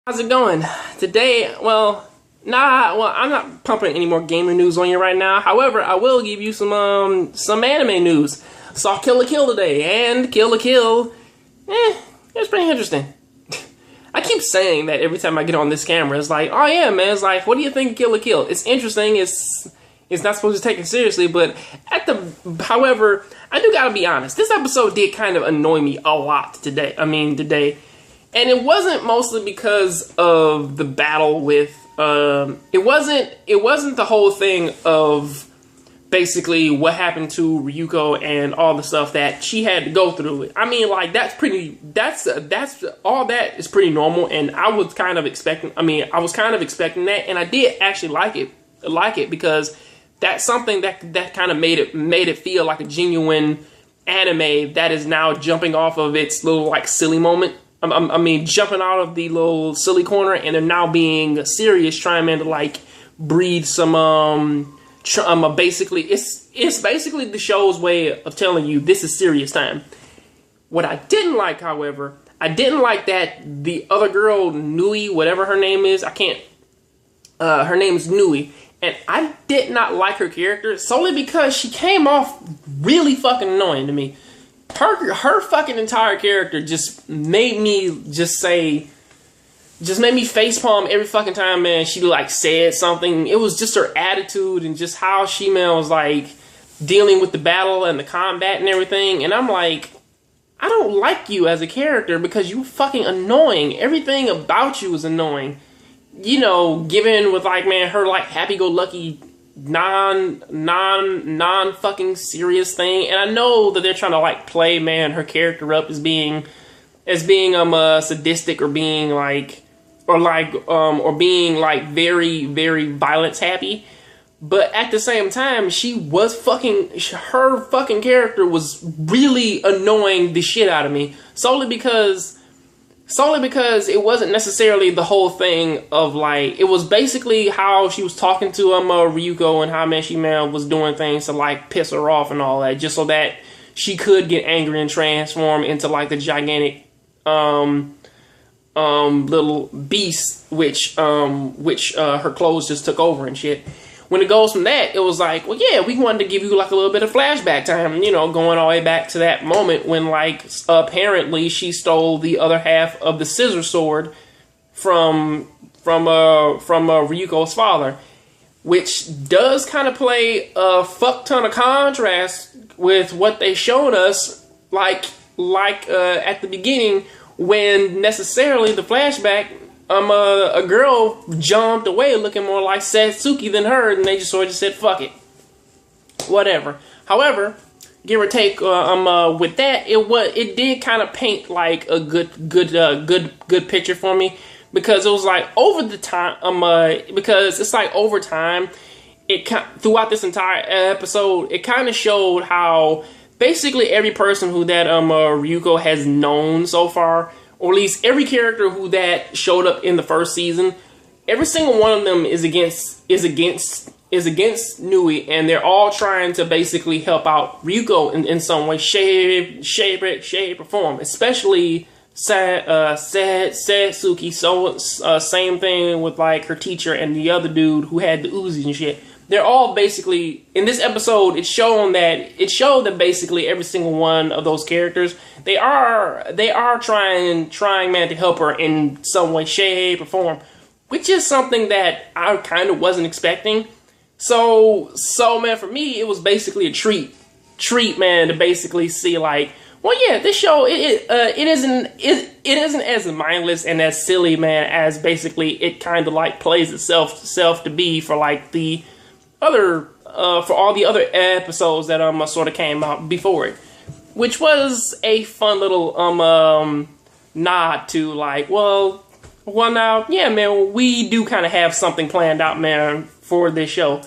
How's it going? Today, I'm not pumping any more gamer news on you right now. However, I will give you some anime news. Saw Kill la Kill today, and Kill la Kill, it was pretty interesting. I keep saying that every time I get on this camera. It's like, oh yeah, man, it's like, what do you think of Kill la Kill? It's interesting, it's not supposed to take it seriously, but however, I do gotta be honest, this episode did kind of annoy me a lot today. And it wasn't mostly because of the battle with, it wasn't the whole thing of basically what happened to Ryuko and all the stuff that she had to go through. I mean, like, that's all that is pretty normal, and I was kind of expecting that, and I did actually like it because that's something that kind of made it feel like a genuine anime that is now jumping off of its little, like, silly moment. Jumping out of the little silly corner, and they're now being serious, trying to like breathe some basically it's basically the show's way of telling you this is serious time. What I didn't like, however, I didn't like that the other girl, Nui, whatever her name is, her name is Nui, and I did not like her character solely because she came off really fucking annoying to me. Her fucking entire character just made me facepalm every fucking time, man, she like said something. It was just her attitude and just how she, man, was like dealing with the battle and the combat and everything. And I'm like, I don't like you as a character because you fucking annoying. Everything about you is annoying. You know, given with like, man, her like happy-go-lucky non fucking serious thing, and I know that they're trying to like play, man, her character up as being sadistic or being like very, very violence happy, but at the same time her fucking character was really annoying the shit out of me solely because it wasn't necessarily the whole thing of like, it was basically how she was talking to Ryuko and how, man, she, man, was doing things to like piss her off and all that, just so that she could get angry and transform into like the gigantic little beast which her clothes just took over and shit. When it goes from that, it was like, well, yeah, we wanted to give you like a little bit of flashback time, you know, going all the way back to that moment when like apparently she stole the other half of the scissor sword from Ryuko's father, which does kind of play a fuck ton of contrast with what they showed us like at the beginning, when necessarily the flashback, a girl jumped away looking more like Satsuki than her, and they just sort of said, fuck it. Whatever. However, give or take, with that, it did kind of paint like a good picture for me, because it was like over the time, because it's like over time, throughout this entire episode, it kind of showed how basically every person who that Ryuko has known so far, or at least every character who that showed up in the first season, every single one of them is against Nui, and they're all trying to basically help out Ryuko in some way, shape or form. Especially Satsuki. So same thing with like her teacher and the other dude who had the Uzis and shit. They're all basically, in this episode, it showed that basically every single one of those characters, they are trying, man, to help her in some way, shape, or form, which is something that I kind of wasn't expecting. So, man, for me, it was basically a treat, man, to basically see like, well, yeah, this show, it isn't as mindless and as silly, man, as basically it kind of like plays itself to be for like the other, for all the other episodes that sort of came out before it, which was a fun little nod to like, well now, yeah, man, we do kind of have something planned out, man, for this show.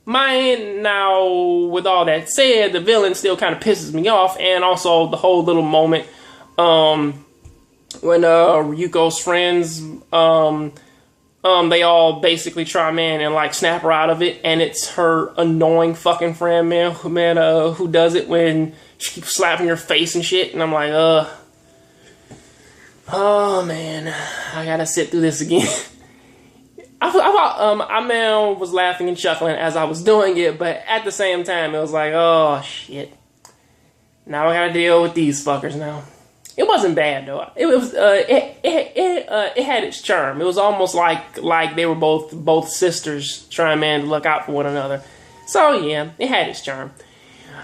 Now, with all that said, the villain still kind of pisses me off, and also the whole little moment when Ryuko's friends they all basically try, man, and like snap her out of it, and it's her annoying fucking friend, man, who does it when she keeps slapping her face and shit, and I'm like, Oh man, I gotta sit through this again. I was laughing and chuckling as I was doing it, but at the same time, it was like, oh shit. Now I gotta deal with these fuckers now. It wasn't bad though. It had its charm. It was almost like they were both sisters trying, man, to look out for one another. So yeah, it had its charm.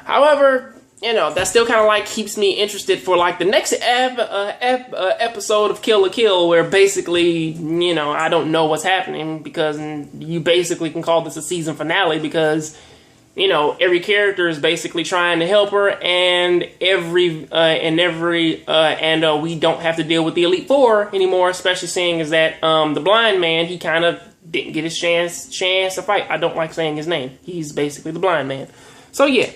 However, you know, that still kind of like keeps me interested for like the next episode of Kill la Kill, where basically, you know, I don't know what's happening, because you basically can call this a season finale, because, you know, every character is basically trying to help her, and we don't have to deal with the Elite Four anymore, especially seeing as that the blind man, he kind of didn't get his chance to fight. I don't like saying his name. He's basically the blind man. So yeah.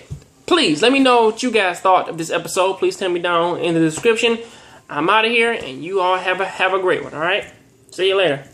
Please, let me know what you guys thought of this episode. Please tell me down in the description. I'm out of here, and you all have a great one, alright? See you later.